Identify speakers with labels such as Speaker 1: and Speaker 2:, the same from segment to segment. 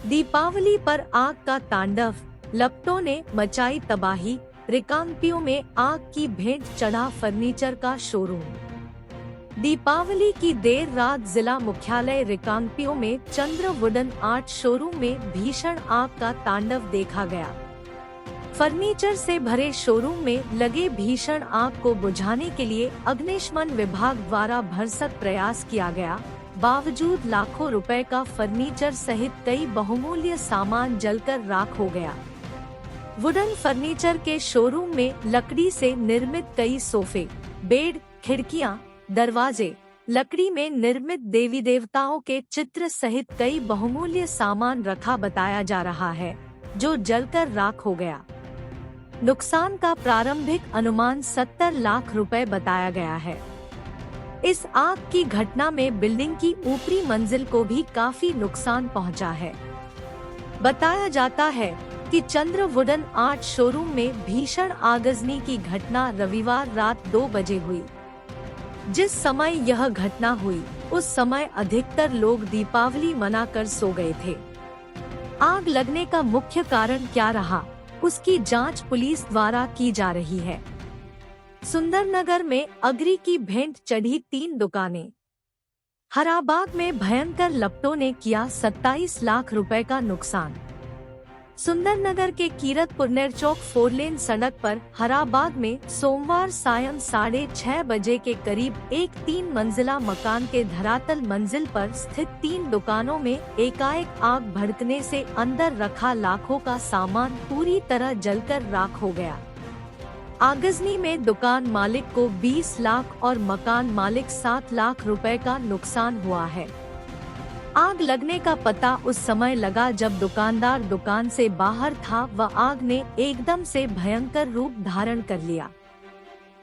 Speaker 1: दीपावली पर आग का तांडव, लपटों ने मचाई तबाही। रिकांगपिओ में आग की भेंट चढ़ा फर्नीचर का शोरूम। दीपावली की देर रात जिला मुख्यालय रिकांगपिओ में चंद्र वुडन आर्ट शोरूम में भीषण आग का तांडव देखा गया। फर्नीचर से भरे शोरूम में लगे भीषण आग को बुझाने के लिए अग्निशमन विभाग द्वारा भरसक प्रयास किया गया। बावजूद लाखों रुपए का फर्नीचर सहित कई बहुमूल्य सामान जलकर राख हो गया। वुडन फर्नीचर के शोरूम में लकड़ी से निर्मित कई सोफे, बेड, खिड़कियां, दरवाजे, लकड़ी में निर्मित देवी देवताओं के चित्र सहित कई बहुमूल्य सामान रखा बताया जा रहा है, जो जलकर राख हो गया। नुकसान का प्रारंभिक अनुमान 70 लाख रुपए बताया गया है। इस आग की घटना में बिल्डिंग की ऊपरी मंजिल को भी काफी नुकसान पहुंचा है। बताया जाता है कि चंद्र वुडन आर्ट शोरूम में भीषण आगजनी की घटना रविवार रात 2 बजे हुई। जिस समय यह घटना हुई उस समय अधिकतर लोग दीपावली मनाकर सो गए थे। आग लगने का मुख्य कारण क्या रहा, उसकी जांच पुलिस द्वारा की जा रही है। सुंदरनगर में अग्नि की भेंट चढ़ी 3 दुकानें। हराबाग में भयंकर लपटों ने किया 27 लाख रुपए का नुकसान। सुंदरनगर के कीरतपुर नेरचौक 4 लेन सड़क पर हराबाग में सोमवार सायं 6:30 बजे के करीब एक 3 मंजिला मकान के धरातल मंजिल पर स्थित 3 दुकानों में एकाएक आग भड़कने से अंदर रखा लाखों का सामान पूरी तरह जलकर राख हो गया। आगजनी में दुकान मालिक को 20 लाख और मकान मालिक 7 लाख रुपए का नुकसान हुआ है। आग लगने का पता उस समय लगा जब दुकानदार दुकान से बाहर था व आग ने एकदम से भयंकर रूप धारण कर लिया।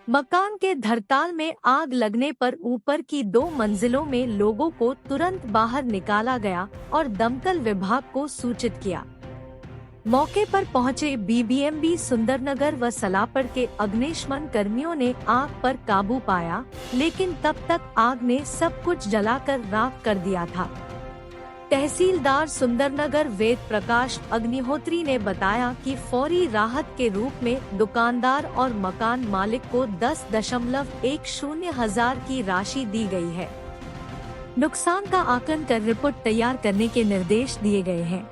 Speaker 1: मकान के धरताल में आग लगने पर ऊपर की 2 मंजिलों में लोगों को तुरंत बाहर निकाला गया और दमकल विभाग को सूचित किया। मौके पर पहुंचे बीबीएमबी सुंदरनगर व सलापड़ के अग्निशमन कर्मियों ने आग पर काबू पाया, लेकिन तब तक आग ने सब कुछ जलाकर राख कर दिया था। तहसीलदार सुंदरनगर वेद प्रकाश अग्निहोत्री ने बताया कि फौरी राहत के रूप में दुकानदार और मकान मालिक को 10.10 हजार की राशि दी गई है। नुकसान का आकलन कर रिपोर्ट तैयार करने के निर्देश दिए गए हैं।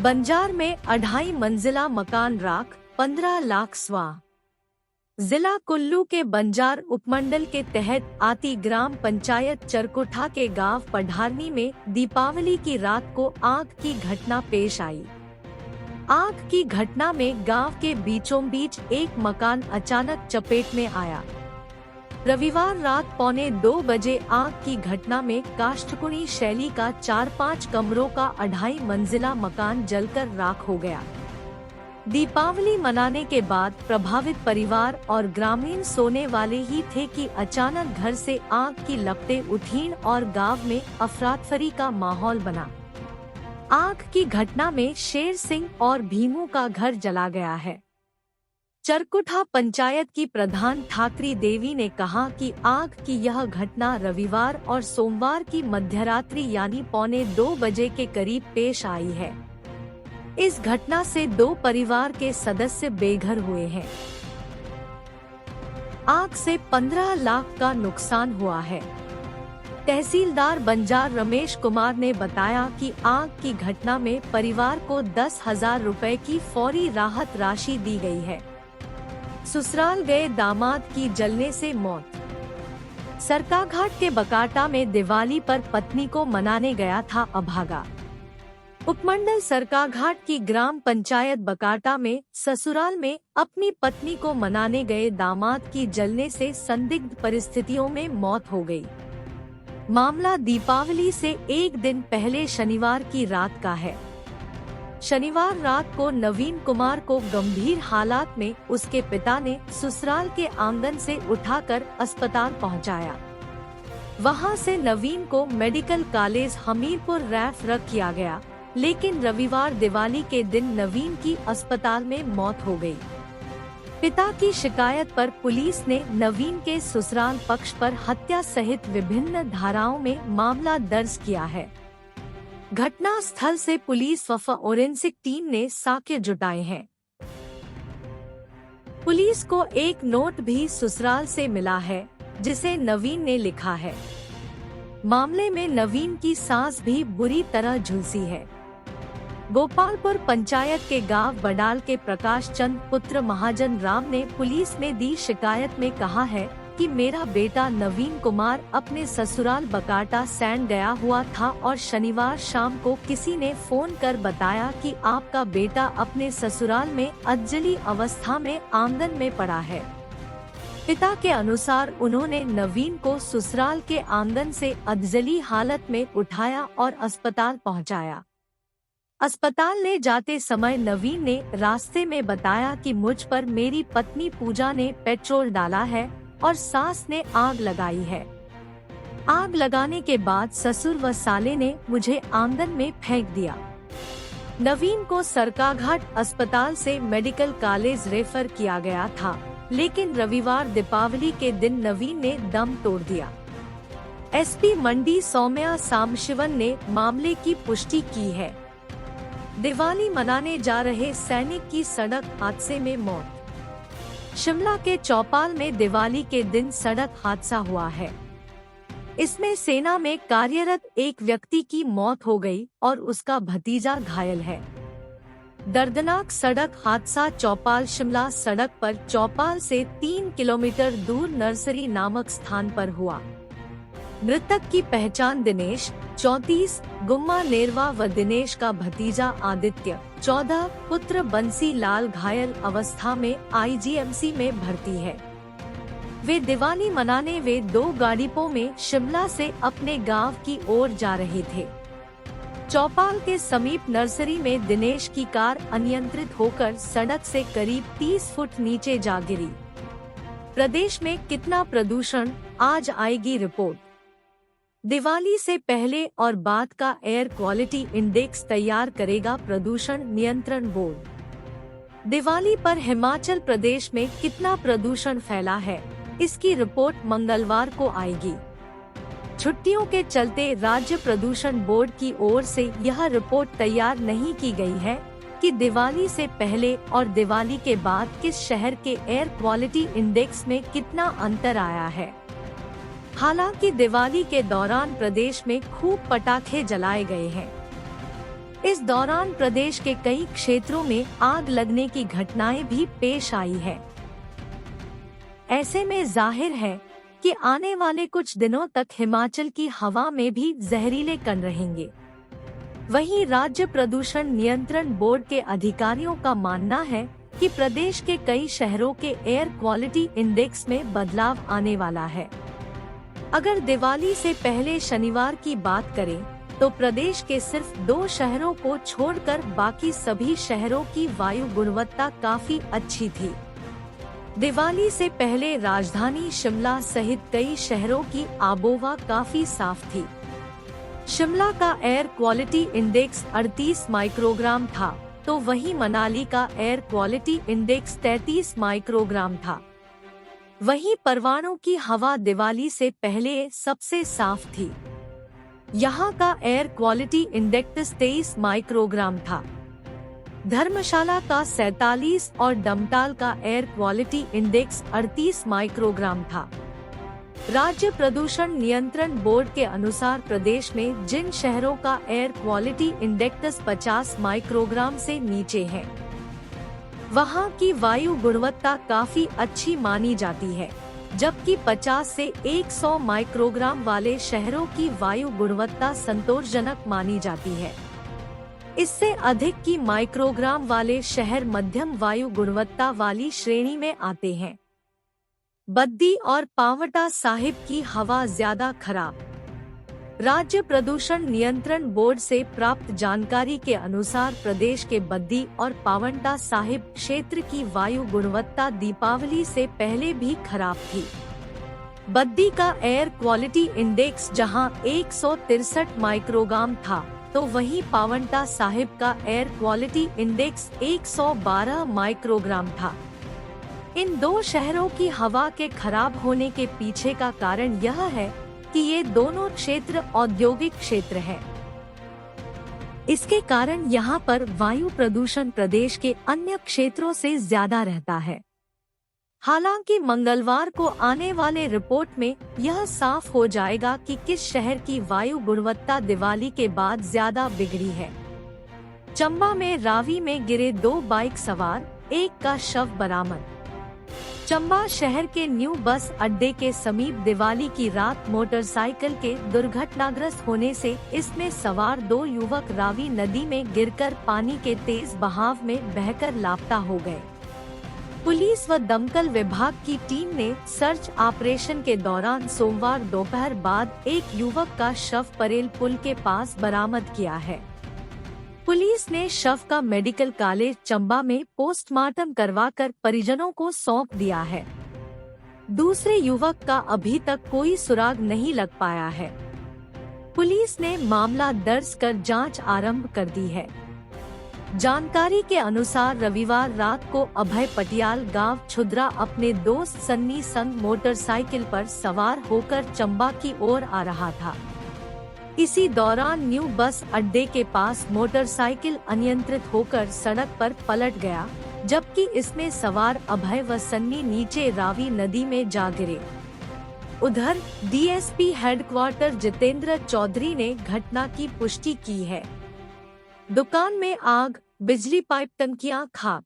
Speaker 1: बंजार में 2.5 मंजिला मकान राख, 15 लाख स्वाह। जिला कुल्लू के बंजार उपमंडल के तहत आती ग्राम पंचायत चरकोठा के गांव पढ़ारनी में दीपावली की रात को आग की घटना पेश आई। आग की घटना में गांव के बीचों बीच एक मकान अचानक चपेट में आया। रविवार रात 1:45 बजे आग की घटना में काष्ठकुणी शैली का 4-5 कमरों का 2.5 मंजिला मकान जलकर राख हो गया। दीपावली मनाने के बाद प्रभावित परिवार और ग्रामीण सोने वाले ही थे कि अचानक घर से आग की लपटें उठीं और गांव में अफरातफरी का माहौल बना। आग की घटना में शेर सिंह और भीमू का घर जला गया है। चरकुठा पंचायत की प्रधान ठाकरी देवी ने कहा कि आग की यह घटना रविवार और सोमवार की मध्यरात्रि यानी 1:45 बजे के करीब पेश आई है। इस घटना से 2 परिवार के सदस्य बेघर हुए हैं। आग से 15 लाख का नुकसान हुआ है। तहसीलदार बंजार रमेश कुमार ने बताया कि आग की घटना में परिवार को 10,000 रुपए की फौरी राहत राशि दी गई है। ससुराल गए दामाद की जलने से मौत। सरकाघाट के बकाटा में दिवाली पर पत्नी को मनाने गया था अभागा। उपमंडल सरकाघाट की ग्राम पंचायत बकाटा में ससुराल में अपनी पत्नी को मनाने गए दामाद की जलने से संदिग्ध परिस्थितियों में मौत हो गई। मामला दीपावली से एक दिन पहले शनिवार की रात का है। शनिवार रात को नवीन कुमार को गंभीर हालात में उसके पिता ने ससुराल के आंगन से उठाकर अस्पताल पहुंचाया। वहां से नवीन को मेडिकल कॉलेज हमीरपुर रेफर किया गया, लेकिन रविवार दिवाली के दिन नवीन की अस्पताल में मौत हो गई। पिता की शिकायत पर पुलिस ने नवीन के ससुराल पक्ष पर हत्या सहित विभिन्न धाराओं में मामला दर्ज किया है। घटना स्थल से पुलिस व फोरेंसिक टीम ने साक्ष्य जुटाए हैं। पुलिस को एक नोट भी ससुराल से मिला है, जिसे नवीन ने लिखा है। मामले में नवीन की सास भी बुरी तरह झुलसी है। गोपालपुर पंचायत के गांव बडाल के प्रकाश चंद पुत्र महाजन राम ने पुलिस में दी शिकायत में कहा है कि मेरा बेटा नवीन कुमार अपने ससुराल बकाटा सैंड गया हुआ था और शनिवार शाम को किसी ने फोन कर बताया कि आपका बेटा अपने ससुराल में अधजली अवस्था में आंगन में पड़ा है। पिता के अनुसार उन्होंने नवीन को ससुराल के आंगन से अधजली हालत में उठाया और अस्पताल पहुंचाया। अस्पताल ले जाते समय नवीन ने रास्ते में बताया कि मुझ पर मेरी पत्नी पूजा ने पेट्रोल डाला है और सास ने आग लगाई है। आग लगाने के बाद ससुर व साले ने मुझे आंगन में फेंक दिया। नवीन को सरकाघाट अस्पताल से मेडिकल कॉलेज रेफर किया गया था, लेकिन रविवार दीपावली के दिन नवीन ने दम तोड़ दिया। एसपी मंडी सौम्या सामशिवन ने मामले की पुष्टि की है। दिवाली मनाने जा रहे सैनिक की सड़क हादसे में मौत। शिमला के चौपाल में दिवाली के दिन सड़क हादसा हुआ है। इसमें सेना में कार्यरत एक व्यक्ति की मौत हो गई और उसका भतीजा घायल है। दर्दनाक सड़क हादसा चौपाल शिमला सड़क पर चौपाल से 3 किलोमीटर दूर नर्सरी नामक स्थान पर हुआ। मृतक की पहचान दिनेश 34 गुम्मा नेरवा व दिनेश का भतीजा आदित्य 14 पुत्र बंसी लाल घायल अवस्था में आईजीएमसी में भर्ती है। वे दिवाली मनाने वे 2 गाड़ियों में शिमला से अपने गांव की ओर जा रहे थे। चौपाल के समीप नर्सरी में दिनेश की कार अनियंत्रित होकर सड़क से करीब 30 फुट नीचे जा गिरी। प्रदेश में कितना प्रदूषण, आज आएगी रिपोर्ट। दिवाली से पहले और बाद का एयर क्वालिटी इंडेक्स तैयार करेगा प्रदूषण नियंत्रण बोर्ड। दिवाली पर हिमाचल प्रदेश में कितना प्रदूषण फैला है, इसकी रिपोर्ट मंगलवार को आएगी। छुट्टियों के चलते राज्य प्रदूषण बोर्ड की ओर से यह रिपोर्ट तैयार नहीं की गई है कि दिवाली से पहले और दिवाली के बाद किस शहर के एयर क्वालिटी इंडेक्स में कितना अंतर आया है। हालांकि दिवाली के दौरान प्रदेश में खूब पटाखे जलाए गए हैं। इस दौरान प्रदेश के कई क्षेत्रों में आग लगने की घटनाएं भी पेश आई है। ऐसे में जाहिर है कि आने वाले कुछ दिनों तक हिमाचल की हवा में भी जहरीले कण रहेंगे। वहीं राज्य प्रदूषण नियंत्रण बोर्ड के अधिकारियों का मानना है कि प्रदेश के कई शहरों के एयर क्वालिटी इंडेक्स में बदलाव आने वाला है। अगर दिवाली से पहले शनिवार की बात करें तो प्रदेश के सिर्फ 2 शहरों को छोड़कर बाकी सभी शहरों की वायु गुणवत्ता काफी अच्छी थी। दिवाली से पहले राजधानी शिमला सहित कई शहरों की आबोहवा काफी साफ थी। शिमला का एयर क्वालिटी इंडेक्स 38 माइक्रोग्राम था, तो वहीं मनाली का एयर क्वालिटी इंडेक्स 33 माइक्रोग्राम था। वहीं परवाणु की हवा दिवाली से पहले सबसे साफ थी। यहाँ का एयर क्वालिटी इंडेक्स 23 माइक्रोग्राम था। धर्मशाला का 47 और डमटाल का एयर क्वालिटी इंडेक्स 38 माइक्रोग्राम था। राज्य प्रदूषण नियंत्रण बोर्ड के अनुसार प्रदेश में जिन शहरों का एयर क्वालिटी इंडेक्स 50 माइक्रोग्राम से नीचे है, वहां की वायु गुणवत्ता काफी अच्छी मानी जाती है, जबकि 50 से 100 माइक्रोग्राम वाले शहरों की वायु गुणवत्ता संतोषजनक मानी जाती है। इससे अधिक की माइक्रोग्राम वाले शहर मध्यम वायु गुणवत्ता वाली श्रेणी में आते हैं। बद्दी और पांवटा साहिब की हवा ज्यादा खराब। राज्य प्रदूषण नियंत्रण बोर्ड से प्राप्त जानकारी के अनुसार प्रदेश के बद्दी और पावंटा साहिब क्षेत्र की वायु गुणवत्ता दीपावली से पहले भी खराब थी। बद्दी का एयर क्वालिटी इंडेक्स जहां 163 माइक्रोग्राम था, तो वहीं पावंटा साहिब का एयर क्वालिटी इंडेक्स 112 माइक्रोग्राम था। इन 2 शहरों की हवा के खराब होने के पीछे का कारण यह है कि ये दोनों क्षेत्र औद्योगिक क्षेत्र हैं। इसके कारण यहाँ पर वायु प्रदूषण प्रदेश के अन्य क्षेत्रों से ज्यादा रहता है। हालांकि मंगलवार को आने वाले रिपोर्ट में यह साफ हो जाएगा कि किस शहर की वायु गुणवत्ता दिवाली के बाद ज्यादा बिगड़ी है। चंबा में रावी में गिरे 2 बाइक सवार, एक का शव बरामद। चंबा शहर के न्यू बस अड्डे के समीप दिवाली की रात मोटरसाइकिल के दुर्घटनाग्रस्त होने से इसमें सवार 2 युवक रावी नदी में गिरकर पानी के तेज बहाव में बहकर लापता हो गए। पुलिस व दमकल विभाग की टीम ने सर्च ऑपरेशन के दौरान सोमवार दोपहर बाद एक युवक का शव परेल पुल के पास बरामद किया है। पुलिस ने शव का मेडिकल कॉलेज चंबा में पोस्टमार्टम करवाकर परिजनों को सौंप दिया है। दूसरे युवक का अभी तक कोई सुराग नहीं लग पाया है। पुलिस ने मामला दर्ज कर जांच आरंभ कर दी है। जानकारी के अनुसार रविवार रात को अभय पटियाल गांव छुद्रा अपने दोस्त सन्नी संग मोटरसाइकिल पर सवार होकर चंबा की ओर आ रहा था। इसी दौरान न्यू बस अड्डे के पास मोटरसाइकिल अनियंत्रित होकर सड़क पर पलट गया, जबकि इसमें सवार अभय व सन्नी नीचे रावी नदी में जा गिरे। उधर डीएसपी हेडक्वार्टर जितेंद्र चौधरी ने घटना की पुष्टि की है। दुकान में आग, बिजली पाइप टंकियां खाक।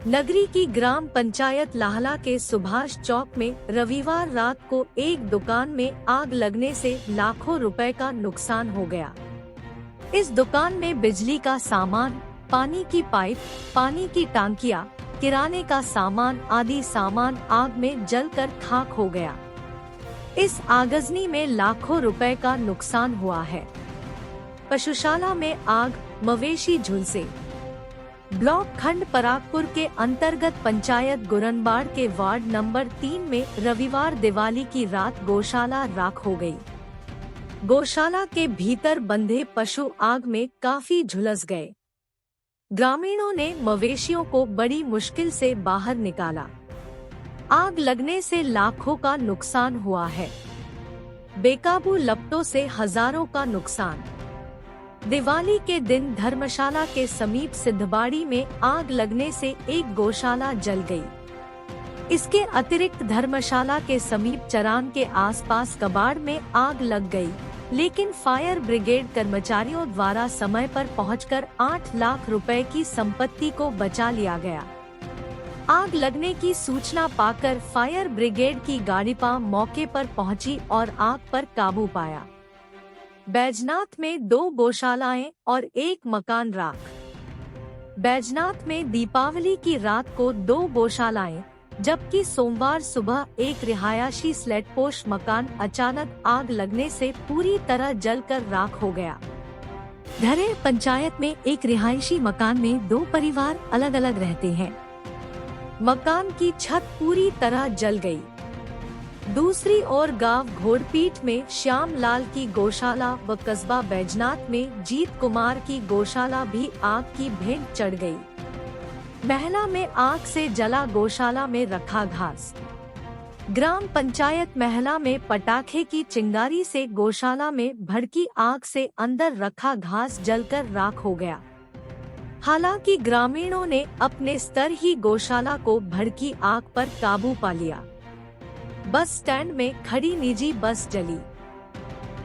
Speaker 1: नगरी की ग्राम पंचायत लाहला के सुभाष चौक में रविवार रात को एक दुकान में आग लगने से लाखों रुपए का नुकसान हो गया। इस दुकान में बिजली का सामान, पानी की पाइप, पानी की टांकियां, किराने का सामान आदि सामान आग में जलकर खाक हो गया। इस आगजनी में लाखों रुपए का नुकसान हुआ है। पशुशाला में आग, मवेशी झुलसे। ब्लॉक खंड परागपुर के अंतर्गत पंचायत गुरनबाड़ के वार्ड नंबर 3 में रविवार दिवाली की रात गौशाला राख हो गई। गौशाला के भीतर बंधे पशु आग में काफी झुलस गए। ग्रामीणों ने मवेशियों को बड़ी मुश्किल से बाहर निकाला। आग लगने से लाखों का नुकसान हुआ है। बेकाबू लपटों से हजारों का नुकसान। दिवाली के दिन धर्मशाला के समीप सिद्धबाड़ी में आग लगने से एक गौशाला जल गई। इसके अतिरिक्त धर्मशाला के समीप चरान के आसपास कबाड़ में आग लग गई, लेकिन फायर ब्रिगेड कर्मचारियों द्वारा समय पर पहुंचकर 8 लाख रुपए की संपत्ति को बचा लिया गया। आग लगने की सूचना पाकर फायर ब्रिगेड की गाड़ी मौके पर पहुंची और आग पर काबू पाया। बैजनाथ में 2 गौशालाएं और 1 मकान राख। बैजनाथ में दीपावली की रात को 2 गौशालाएं, जबकि सोमवार सुबह एक रिहायशी स्लेटपोश मकान अचानक आग लगने से पूरी तरह जलकर राख हो गया। धरेड़ पंचायत में एक रिहायशी मकान में 2 परिवार अलग अलग रहते हैं। मकान की छत पूरी तरह जल गई। दूसरी ओर गांव घोड़पीठ में श्याम लाल की गौशाला व कस्बा बैजनाथ में जीत कुमार की गौशाला भी आग की भेंट चढ़ गई। महला में आग से जला गौशाला में रखा घास। ग्राम पंचायत महला में पटाखे की चिंगारी से गौशाला में भड़की आग से अंदर रखा घास जलकर राख हो गया। हालांकि ग्रामीणों ने अपने स्तर ही गौशाला को भड़की आग पर काबू पा लिया। बस स्टैंड में खड़ी निजी बस जली।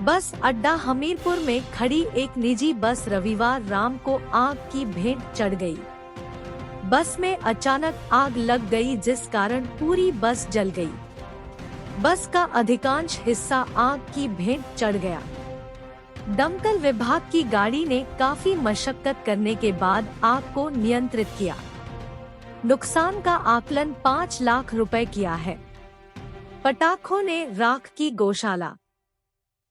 Speaker 1: बस अड्डा हमीरपुर में खड़ी एक निजी बस रविवार राम को आग की भेंट चढ़ गई। बस में अचानक आग लग गई, जिस कारण पूरी बस जल गई। बस का अधिकांश हिस्सा आग की भेंट चढ़ गया। दमकल विभाग की गाड़ी ने काफी मशक्कत करने के बाद आग को नियंत्रित किया। नुकसान का आकलन 5 लाख रुपए किया है। पटाखों ने राख की गौशाला।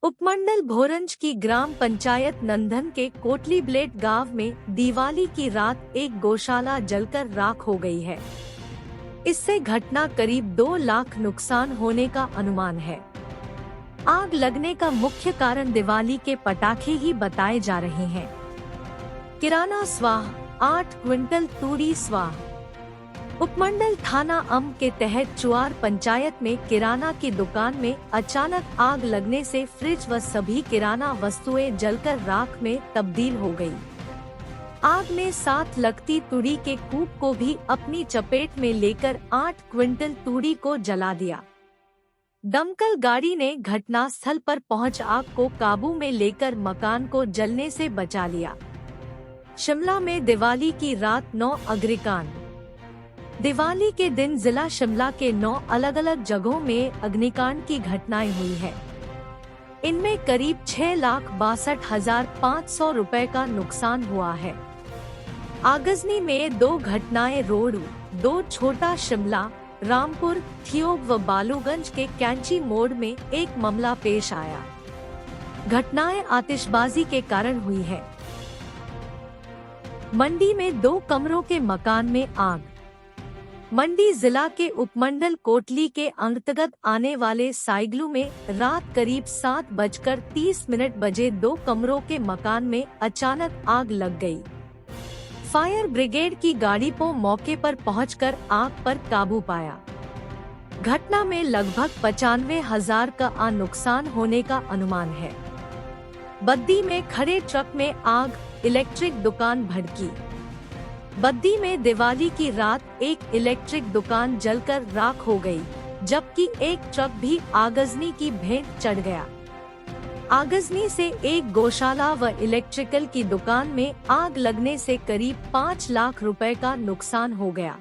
Speaker 1: उपमंडल भोरंज की ग्राम पंचायत नंदन के कोटली ब्लेड गांव में दिवाली की रात एक गौशाला जलकर राख हो गई है। इससे घटना करीब 2 लाख नुकसान होने का अनुमान है। आग लगने का मुख्य कारण दिवाली के पटाखे ही बताए जा रहे हैं। किराना स्वाह, 8 क्विंटल तूड़ी स्वाह। उपमंडल थाना अम के तहत चुआर पंचायत में किराना की दुकान में अचानक आग लगने से फ्रिज व सभी किराना वस्तुएं जलकर राख में तब्दील हो गई। आग ने साथ लगती तूड़ी के कूप को भी अपनी चपेट में लेकर 8 क्विंटल तूड़ी को जला दिया। दमकल गाड़ी ने घटनास्थल पर पहुंच आग को काबू में लेकर मकान को जलने से बचा लिया। शिमला में दिवाली की रात 9 अग्निकांड। दिवाली के दिन जिला शिमला के 9 अलग अलग जगहों में अग्निकांड की घटनाएं हुई है। इनमें करीब 6,62,500 रुपए का नुकसान हुआ है। आगजनी में 2 घटनाएं रोड 2 छोटा शिमला रामपुर थियोग व बालूगंज के कैंची मोड़ में एक मामला पेश आया। घटनाएं आतिशबाजी के कारण हुई है। मंडी में 2 कमरों के मकान में आग। मंडी जिला के उपमंडल कोटली के अंतर्गत आने वाले साइगलू में रात करीब 7:30 बजे 2 कमरों के मकान में अचानक आग लग गई। फायर ब्रिगेड की गाड़ी को मौके पर पहुंचकर आग पर काबू पाया। घटना में लगभग 95,000 का नुकसान होने का अनुमान है। बद्दी में खड़े ट्रक में आग, इलेक्ट्रिक दुकान भड़की। बद्दी में दिवाली की रात एक इलेक्ट्रिक दुकान जलकर राख हो गई, जबकि एक ट्रक भी आगजनी की भेंट चढ़ गया। आगजनी से एक गौशाला व इलेक्ट्रिकल की दुकान में आग लगने से करीब 5 लाख रुपए का नुकसान हो गया।